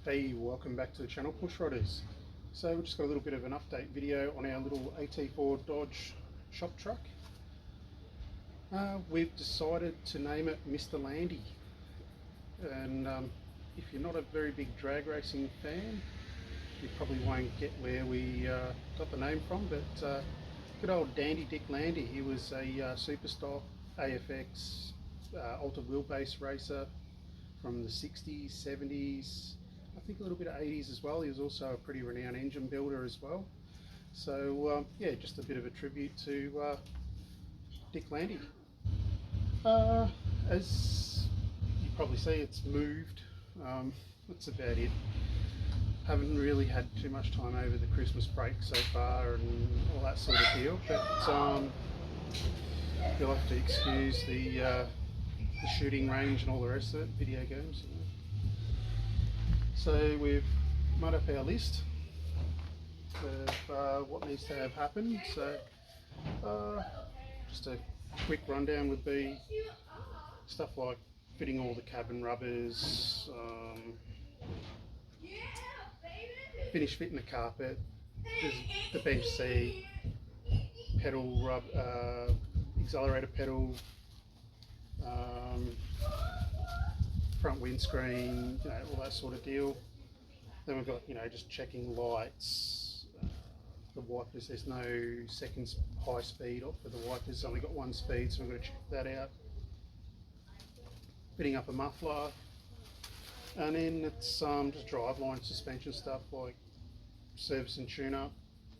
Hey, welcome back to the channel, Push Rodders. So we've just got a little bit of an update video on our little at4 Dodge shop truck. We've decided to name it Mr. Landy. And if you're not a very big drag racing fan, you probably won't get where we got the name from, but good old Dandy Dick Landy. He was a super stock AFX altered wheelbase racer from the 60s, 70s, I think a little bit of 80s as well. He was also a pretty renowned engine builder as well. So yeah, just a bit of a tribute to Dick Landy. As you probably see, it's moved. That's about it. Haven't really had too much time over the Christmas break so far and all that sort of deal, but you'll have to excuse the shooting range and all the rest of it, video games. So we've made up our list of what needs to have happened. So just a quick rundown would be stuff like fitting all the cabin rubbers, finish fitting the carpet, the bench seat, pedal rub, accelerator pedal, front windscreen, all that sort of deal. Then we've got, just checking lights, the wipers. There's no second high speed for the wipers. Only got one speed, so we've got to check that out. Fitting up a muffler, and then it's just driveline suspension stuff like service and tune-up,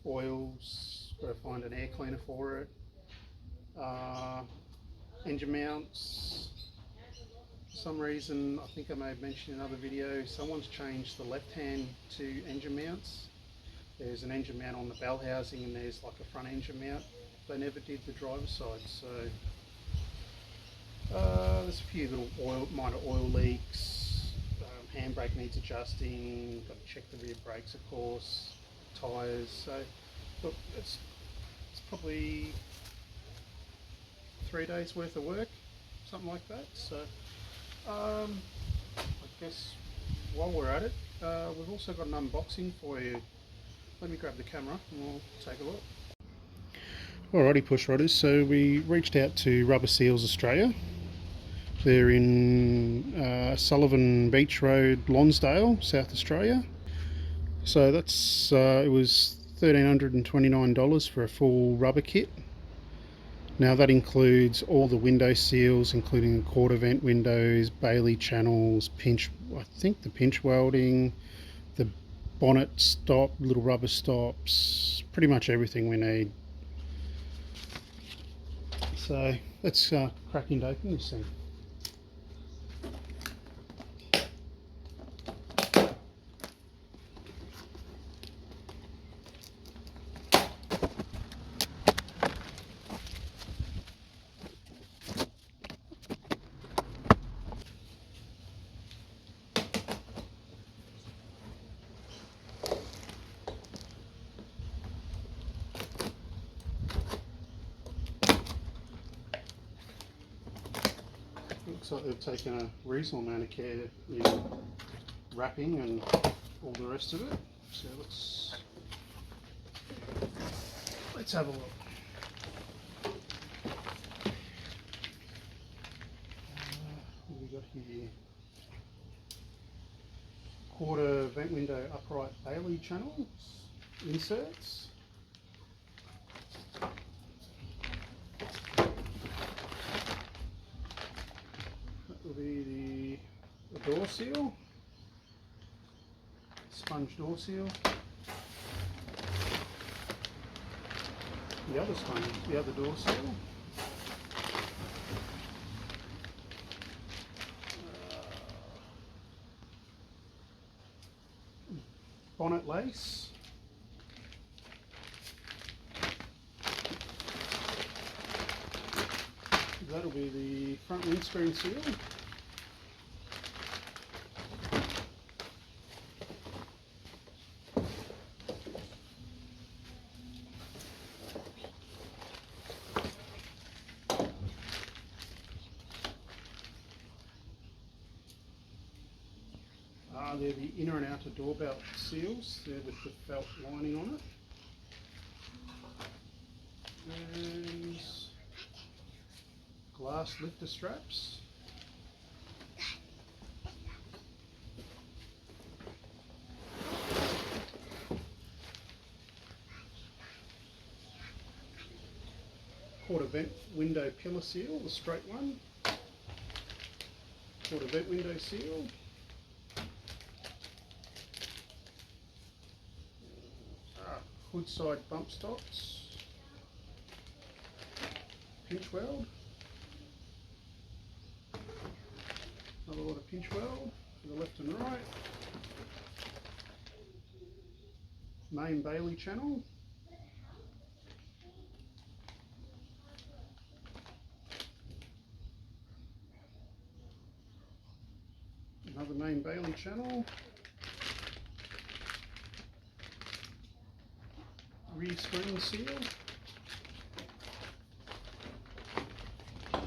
oils. Got to find an air cleaner for it. Engine mounts. For some reason, I think I may have mentioned in another video, someone's changed the left hand to engine mounts. There's an engine mount on the bell housing and there's like a front engine mount. They never did the driver's side, so there's a few little minor oil leaks. Handbrake needs adjusting. Got to check the rear brakes, of course. Tyres. So look, it's probably 3 days worth of work, something like that. So I guess while we're at it, we've also got an unboxing for you. Let me grab the camera and we'll take a look. Alrighty, Push Rodders, so we reached out to Rubber Seals Australia. They're in Sullivan Beach Road, Lonsdale, South Australia. So that's it was $1,329 for a full rubber kit. Now that includes all the window seals, including quarter vent windows, Bailey channels, I think the pinch welding, the bonnet stop, little rubber stops, pretty much everything we need. So let's crack into open this thing. Looks like they've taken a reasonable amount of care in wrapping and all the rest of it. So let's have a look. What have we got here? Quarter vent window upright Bailey channels, inserts. Will be the door seal, sponge door seal, the other door seal, bonnet lace, that'll be the front windscreen seal. They're the inner and outer door belt seals. They're with the felt lining on it. And glass lifter straps. Quarter vent window pillar seal, the straight one. Quarter vent window seal. Hood side bump stops. Pinch weld. Another lot of pinch weld to the left and right. Main Bailey channel. Another main Bailey channel. Rear screen seal. Got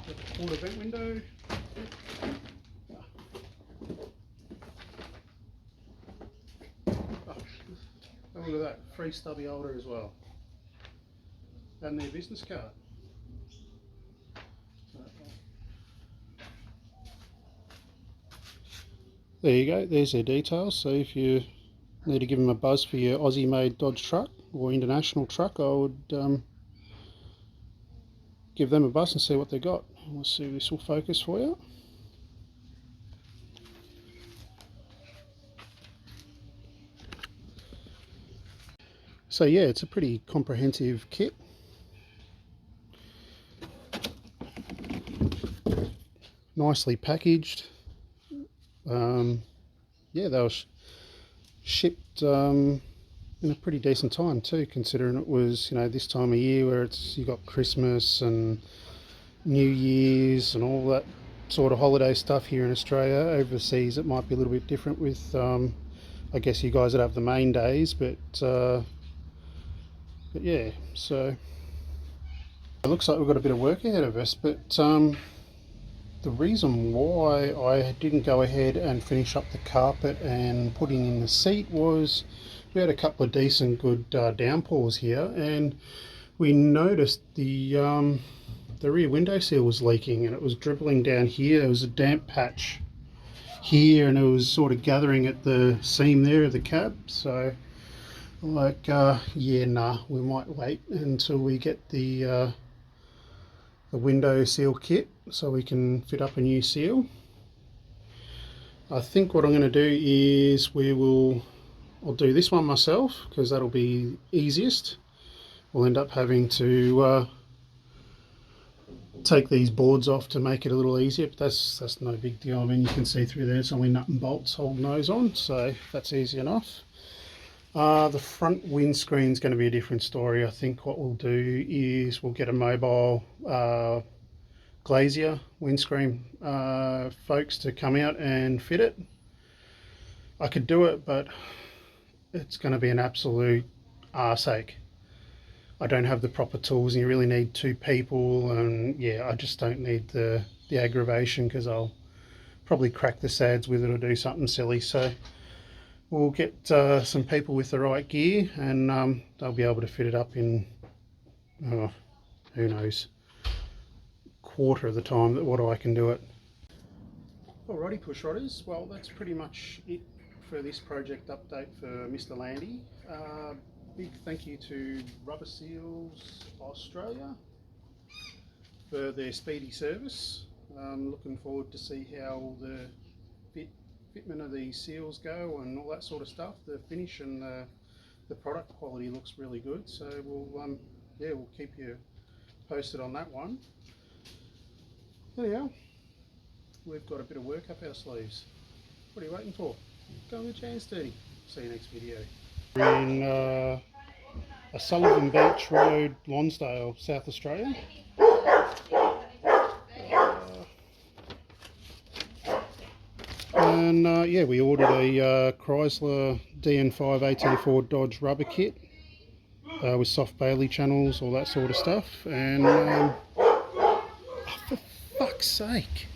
the quarter vent window. Oh, look at that, free stubby holder as well. And their business card. There you go, there's their details. So if you need to give them a buzz for your Aussie made Dodge truck or international truck, I would give them a buzz and see what they got. Let's see if this will focus for you. So yeah, it's a pretty comprehensive kit. Nicely packaged. Yeah, they were shipped in a pretty decent time too, considering it was, you know, this time of year where you got Christmas and New Year's and all that sort of holiday stuff here in Australia. Overseas it might be a little bit different with I guess you guys would have the main days, but yeah, so it looks like we've got a bit of work ahead of us. But the reason why I didn't go ahead and finish up the carpet and putting in the seat was we had a couple of decent good downpours here, and we noticed the rear window seal was leaking, and it was dribbling down here. There was a damp patch here, and it was sort of gathering at the seam there of the cab. So like yeah, nah, we might wait until we get the window seal kit so we can fit up a new seal. I think what I'm going to do is I'll do this one myself because that'll be easiest. We'll end up having to take these boards off to make it a little easier, but that's no big deal. I mean, you can see through there, it's only nut and bolts holding those on, so that's easy enough. The front windscreen is going to be a different story. I think what we'll do is we'll get a mobile glazier windscreen folks to come out and fit it. I could do it, but it's going to be an absolute arseache. I don't have the proper tools, and you really need two people, and yeah, I just don't need the aggravation because I'll probably crack the sads with it or do something silly. So we'll get some people with the right gear, and they'll be able to fit it up in, who knows, quarter of the time that what I can do it. Alrighty, push rodders, well that's pretty much it for this project update for Mr. Landy. Big thank you to Rubber Seals Australia for their speedy service. Looking forward to see how the fitment of these seals go and all that sort of stuff. The finish and the product quality looks really good, so we'll yeah, we'll keep you posted on that one. Anyhow, we've got a bit of work up our sleeves. What are you waiting for? Go and get your hands dirty. See you next video. We're in a Sullivan Beach Road, Lonsdale, South Australia. And yeah, we ordered a Chrysler DN5 AT4 Dodge rubber kit with soft Bailey channels, all that sort of stuff. And oh, for fuck's sake.